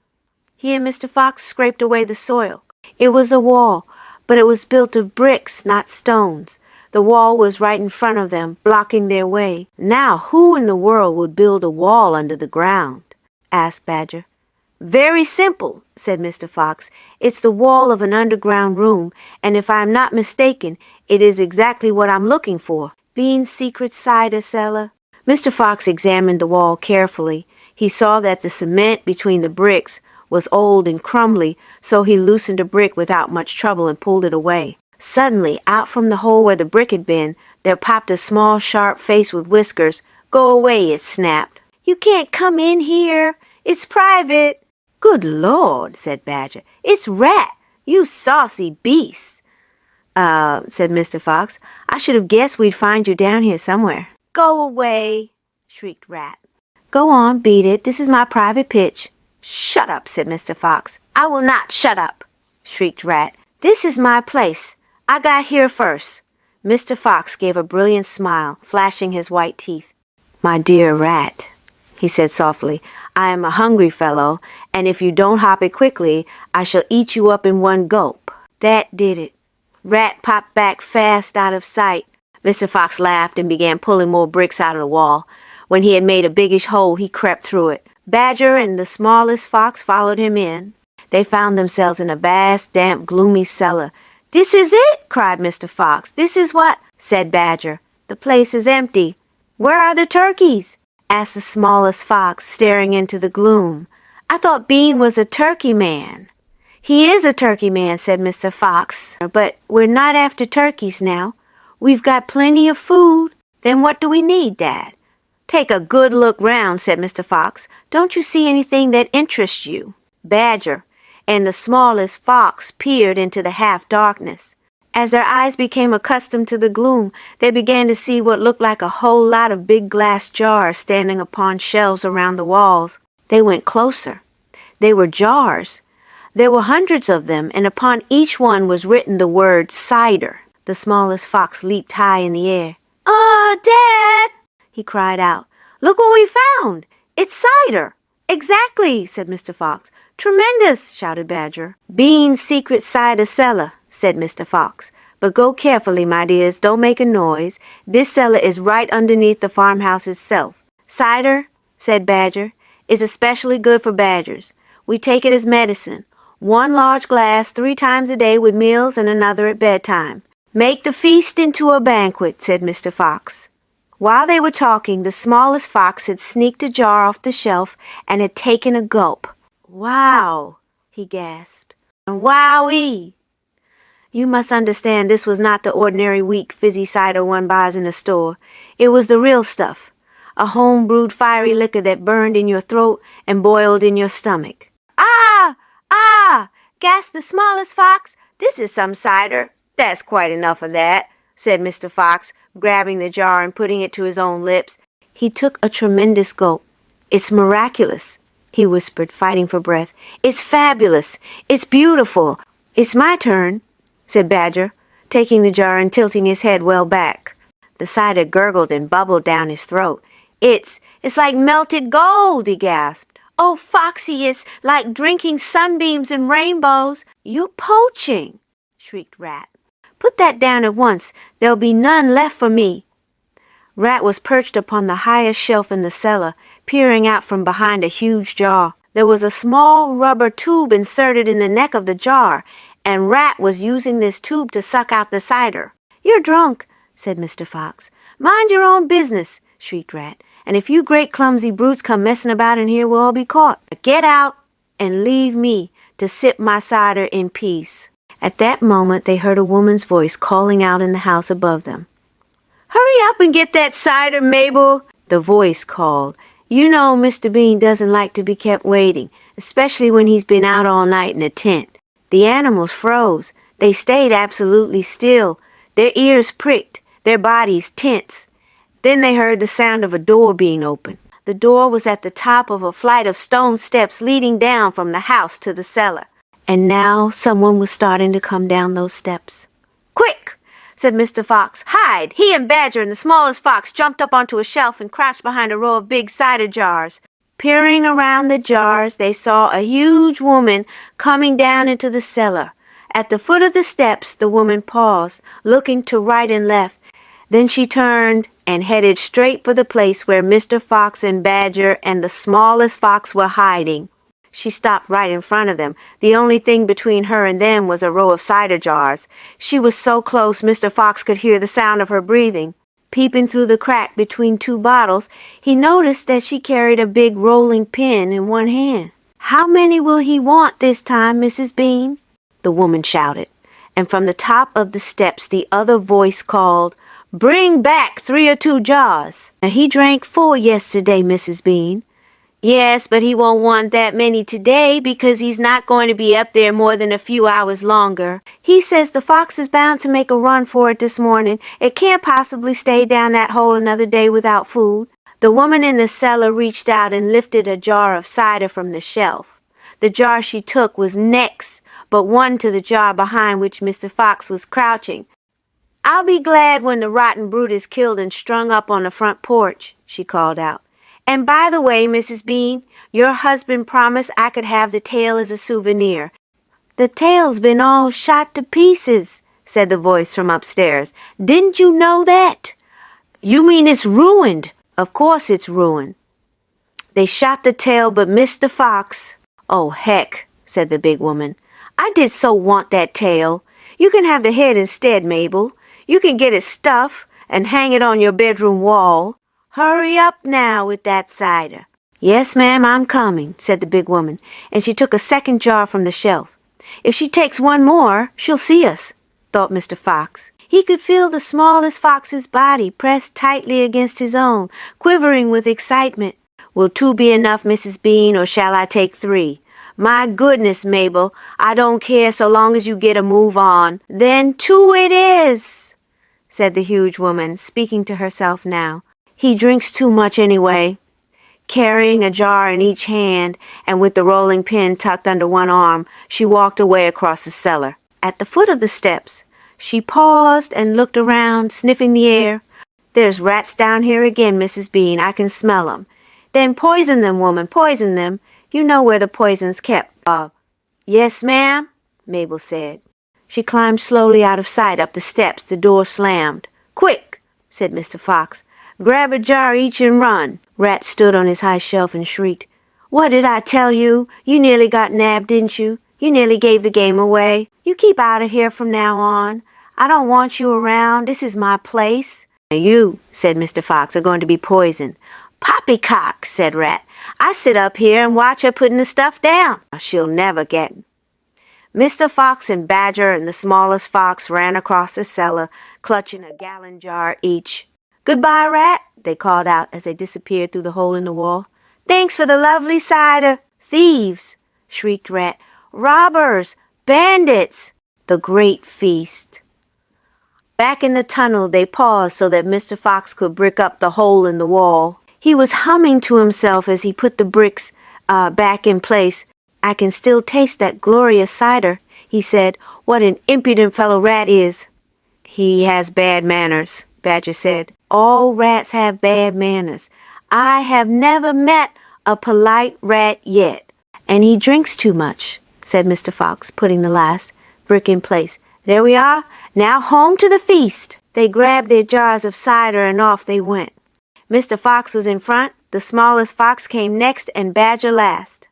He and Mr. Fox scraped away the soil. It was a wall, but it was built of bricks, not stones. The wall was right in front of them, blocking their way. "Now, who in the world would build a wall under the ground?" asked Badger. "Very simple," said Mr. Fox. "It's the wall of an underground room, and if I'm not mistaken, it is exactly what I'm looking for. Bean's secret cider cellar." Mr. Fox examined the wall carefully. He saw that the cement between the bricks was old and crumbly, so he loosened a brick without much trouble and pulled it away. Suddenly, out from the hole where the brick had been, there popped a small, sharp face with whiskers. "Go away," it snapped. "You can't come in here. It's private." "Good Lord," said Badger. "It's Rat, you saucy beast." Said Mr. Fox. "I should have guessed we'd find you down here somewhere." "Go away," shrieked Rat. "Go on, beat it. This is my private pitch." "Shut up," said Mr. Fox. "I will not shut up," shrieked Rat. "This is my place. I got here first." Mr. Fox gave a brilliant smile, flashing his white teeth. "My dear Rat," he said softly, "I am a hungry fellow, and if you don't hop it quickly, I shall eat you up in one gulp." That did it. Rat popped back fast out of sight. Mr. Fox laughed and began pulling more bricks out of the wall. When he had made a biggish hole, he crept through it. Badger and the smallest fox followed him in. They found themselves in a vast, damp, gloomy cellar. "This is it!" cried Mr. Fox. "This is what—" said Badger. "The place is empty." "Where are the turkeys?" asked the smallest fox, staring into the gloom. "I thought Bean was a turkey man." "He is a turkey man," said Mr. Fox, "but we're not after turkeys now. We've got plenty of food." "Then what do we need, Dad?" "Take a good look round," said Mr. Fox. "Don't you see anything that interests you?" Badger and the smallest fox peered into the half-darkness. As their eyes became accustomed to the gloom, they began to see what looked like a whole lot of big glass jars standing upon shelves around the walls. They went closer. They were jars. There were hundreds of them, and upon each one was written the word cider. The smallest fox leaped high in the air. "Ah, Dad!" he cried out. "Look what we found! It's cider!" "Exactly," said Mr. Fox. "Tremendous!" shouted Badger. "Bean's secret cider cellar," said Mr. Fox. "But go carefully, my dears. Don't make a noise. This cellar is right underneath the farmhouse itself." "Cider," said Badger, "is especially good for badgers. We take it as medicine. 1 large glass 3 times a day with meals and another at bedtime. "Make the feast into a banquet," said Mr. Fox. While they were talking, the smallest fox had sneaked a jar off the shelf and had taken a gulp. "Wow," he gasped. "Wowee!" You must understand this was not the ordinary weak fizzy cider one buys in a store. It was the real stuff, a home-brewed fiery liquor that burned in your throat and boiled in your stomach. "Ah! Ah!" gasped the smallest fox. "This is some cider." "That's quite enough of that," said Mr. Fox, grabbing the jar and putting it to his own lips. He took a tremendous gulp. "It's miraculous," he whispered, fighting for breath. "It's fabulous. It's beautiful." "It's my turn," said Badger, taking the jar and tilting his head well back. The cider gurgled and bubbled down his throat. It's like melted gold," he gasped. "Oh, Foxy, it's like drinking sunbeams and rainbows." "You're poaching," shrieked Rat. "Put that down at once. There'll be none left for me." Rat was perched upon the highest shelf in the cellar, peering out from behind a huge jar. There was a small rubber tube inserted in the neck of the jar, and Rat was using this tube to suck out the cider. "You're drunk," said Mr. Fox. "Mind your own business," shrieked Rat. "And if you great clumsy brutes come messing about in here, we'll all be caught. Get out and leave me to sip my cider in peace." At that moment they heard a woman's voice calling out in the house above them. "Hurry up and get that cider, Mabel," the voice called. "You know Mr. Bean doesn't like to be kept waiting, especially when he's been out all night in a tent." The animals froze. They stayed absolutely still, their ears pricked, their bodies tense. Then they heard the sound of a door being opened. The door was at the top of a flight of stone steps leading down from the house to the cellar. And now someone was starting to come down those steps. "Quick!" said Mr. Fox. "Hide!" He and Badger and the smallest fox jumped up onto a shelf and crouched behind a row of big cider jars. Peering around the jars, they saw a huge woman coming down into the cellar. At the foot of the steps, the woman paused, looking to right and left. Then she turned and headed straight for the place where Mr. Fox and Badger and the smallest fox were hiding. She stopped right in front of them. The only thing between her and them was a row of cider jars. She was so close Mr. Fox could hear the sound of her breathing. Peeping through the crack between two bottles, he noticed that she carried a big rolling pin in one hand. "How many will he want this time, Mrs. Bean?" the woman shouted. And from the top of the steps the other voice called, "Bring back 3 or 2 jars." "Now he drank 4 yesterday, Mrs. Bean." "Yes, but he won't want that many today because he's not going to be up there more than a few hours longer. He says the fox is bound to make a run for it this morning. It can't possibly stay down that hole another day without food." The woman in the cellar reached out and lifted a jar of cider from the shelf. The jar she took was next but one to the jar behind which Mr. Fox was crouching. "I'll be glad when the rotten brute is killed and strung up on the front porch," she called out. "And by the way, Mrs. Bean, your husband promised I could have the tail as a souvenir." "The tail's been all shot to pieces," said the voice from upstairs. "Didn't you know that?" "You mean it's ruined?" "Of course it's ruined. They shot the tail but missed the fox." "Oh, heck," said the big woman. "I did so want that tail. You can have the head instead, Mabel. You can get it stuffed and hang it on your bedroom wall. Hurry up now with that cider." "Yes, ma'am, I'm coming," said the big woman, and she took a second jar from the shelf. "If she takes one more, she'll see us," thought Mr. Fox. He could feel the smallest fox's body pressed tightly against his own, quivering with excitement. "Will 2 be enough, Mrs. Bean, or shall I take 3? "My goodness, Mabel, I don't care so long as you get a move on." "Then 2 it is," said the huge woman, speaking to herself now. "He drinks too much anyway." Carrying a jar in each hand and with the rolling pin tucked under one arm, she walked away across the cellar. At the foot of the steps, she paused and looked around, sniffing the air. "There's rats down here again, Mrs. Bean. I can smell 'em." "Then poison them, woman, poison them. You know where the poison's kept." "Yes, ma'am," Mabel said. She climbed slowly out of sight up the steps. The door slammed. "Quick," said Mr. Fox. "Grab a jar each and run." Rat stood on his high shelf and shrieked. "What did I tell you? You nearly got nabbed, didn't you? You nearly gave the game away. You keep out of here from now on. I don't want you around. This is my place." "You," said Mr. Fox, "are going to be poisoned." "Poppycock," said Rat. "I sit up here and watch her putting the stuff down. She'll never get it." Mr. Fox and Badger and the smallest fox ran across the cellar, clutching a gallon jar each. "Goodbye, Rat," they called out as they disappeared through the hole in the wall. "Thanks for the lovely cider." "Thieves!" shrieked Rat. "Robbers! Bandits!" The great feast. Back in the tunnel they paused so that Mr. Fox could brick up the hole in the wall. He was humming to himself as he put the bricks back in place. "I can still taste that glorious cider," he said. "What an impudent fellow Rat is." "He has bad manners," Badger said. "All rats have bad manners. I have never met a polite rat yet." "And he drinks too much," said Mr. Fox, putting the last brick in place. "There we are. Now home to the feast." They grabbed their jars of cider and off they went. Mr. Fox was in front, the smallest fox came next, and Badger last.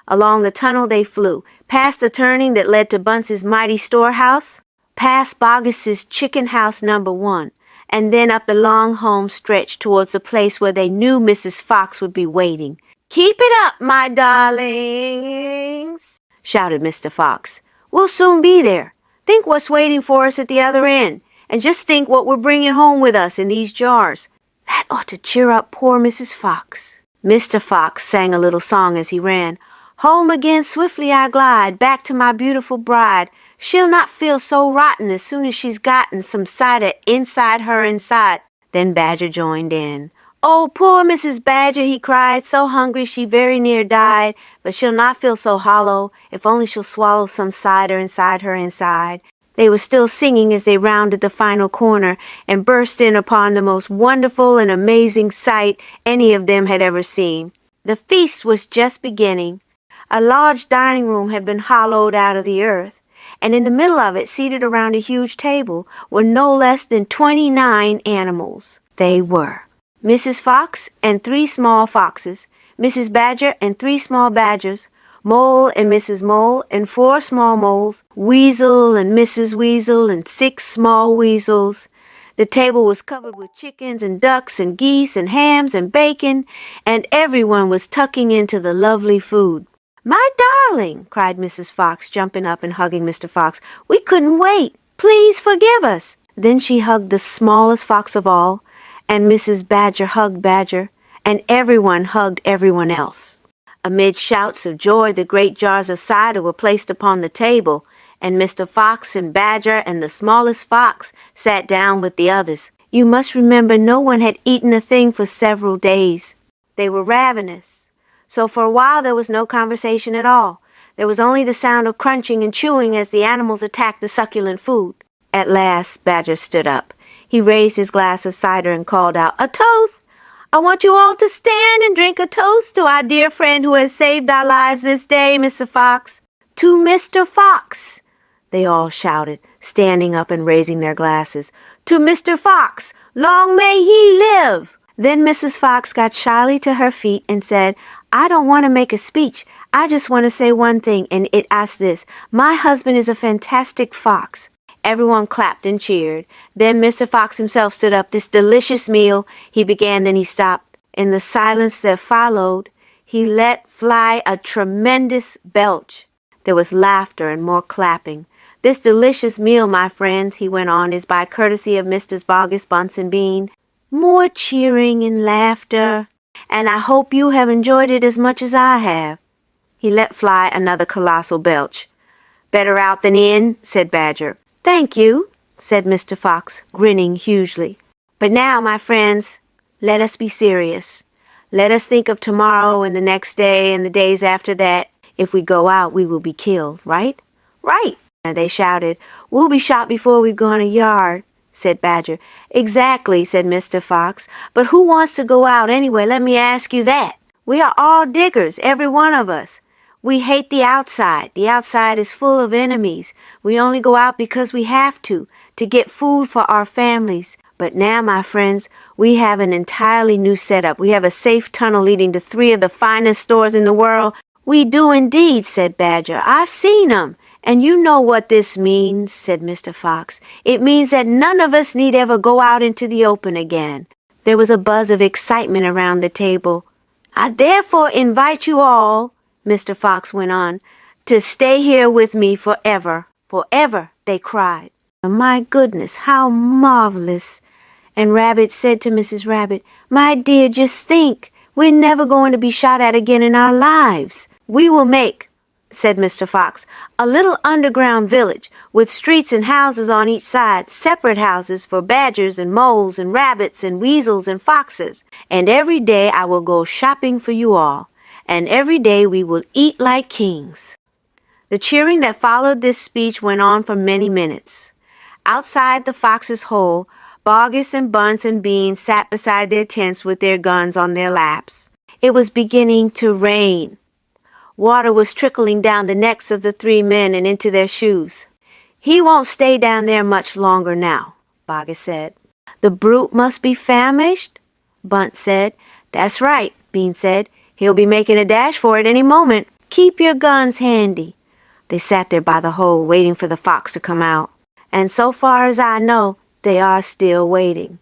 Along the tunnel they flew, past the turning that led to Bunce's mighty storehouse, past Boggis's chicken house number 1, and then up the long home stretch towards the place where they knew Mrs. Fox would be waiting. "Keep it up, my darlings," shouted Mr. Fox. "We'll soon be there. Think what's waiting for us at the other end, and just think what we're bringing home with us in these jars. That ought to cheer up poor Mrs. Fox." Mr. Fox sang a little song as he ran. "Home again swiftly I glide, back to my beautiful bride. She'll not feel so rotten as soon as she's gotten some cider inside her inside." Then Badger joined in. "Oh, poor Mrs. Badger," he cried, "so hungry she very near died. But she'll not feel so hollow, if only she'll swallow some cider inside her inside." They were still singing as they rounded the final corner and burst in upon the most wonderful and amazing sight any of them had ever seen. The feast was just beginning. A large dining room had been hollowed out of the earth, and in the middle of it, seated around a huge table, were no less than 29 animals. They were Mrs. Fox and 3 small foxes, Mrs. Badger and 3 small badgers, Mole and Mrs. Mole and 4 small moles, Weasel and Mrs. Weasel and 6 small weasels. The table was covered with chickens and ducks and geese and hams and bacon, and everyone was tucking into the lovely food. "My darling," cried Mrs. Fox, jumping up and hugging Mr. Fox, "we couldn't wait. Please forgive us." Then she hugged the smallest fox of all, and Mrs. Badger hugged Badger, and everyone hugged everyone else. Amid shouts of joy, the great jars of cider were placed upon the table, and Mr. Fox and Badger and the smallest fox sat down with the others. You must remember no one had eaten a thing for several days. They were ravenous. So for a while there was no conversation at all. There was only the sound of crunching and chewing as the animals attacked the succulent food. At last Badger stood up. He raised his glass of cider and called out, "A toast! I want you all to stand and drink a toast to our dear friend who has saved our lives this day, Mr. Fox." "To Mr. Fox," they all shouted, standing up and raising their glasses. "To Mr. Fox, long may he live." Then Mrs. Fox got shyly to her feet and said, "I don't want to make a speech. I just want to say one thing, and it asks this. My husband is a fantastic fox." Everyone clapped and cheered. Then Mr. Fox himself stood up. "This delicious meal," he began, then he stopped. In the silence that followed, he let fly a tremendous belch. There was laughter and more clapping. "This delicious meal, my friends," he went on, "is by courtesy of Misters Boggis, Bunce, and Bean." More cheering and laughter. "And I hope you have enjoyed it as much as I have." He let fly another colossal belch. "Better out than in," said Badger. "Thank you," said Mr. Fox, grinning hugely. "But now, my friends, let us be serious. Let us think of tomorrow and the next day and the days after that. If we go out, we will be killed, right?" "Right," they shouted. "We'll be shot before we've gone a yard," said Badger. "Exactly," said Mr. Fox. "But who wants to go out anyway? Let me ask you that. We are all diggers, every one of us. We hate the outside. The outside is full of enemies. We only go out because we have to get food for our families. But now, my friends, we have an entirely new setup. We have a safe tunnel leading to 3 of the finest stores in the world." "We do indeed," said Badger. "I've seen 'em, "And you know what this means," said Mr. Fox. "It means that none of us need ever go out into the open again." There was a buzz of excitement around the table. "I therefore invite you all," Mr. Fox went on, "to stay here with me forever." "Forever," they cried. "My goodness, how marvelous!" And Rabbit said to Mrs. Rabbit, "My dear, just think, we're never going to be shot at again in our lives. We will make," said Mr. Fox, "a little underground village with streets and houses on each side, separate houses for badgers and moles and rabbits and weasels and foxes. And every day I will go shopping for you all, and every day we will eat like kings." The cheering that followed this speech went on for many minutes. Outside the Fox's hole, Boggis and Bunce and Beans sat beside their tents with their guns on their laps. It was beginning to rain. Water was trickling down the necks of the three men and into their shoes. "He won't stay down there much longer now," Boggis said. "The brute must be famished," Bunce said. "That's right," Beans said. "He'll be making a dash for it any moment. Keep your guns handy." They sat there by the hole, waiting for the fox to come out. And so far as I know, they are still waiting.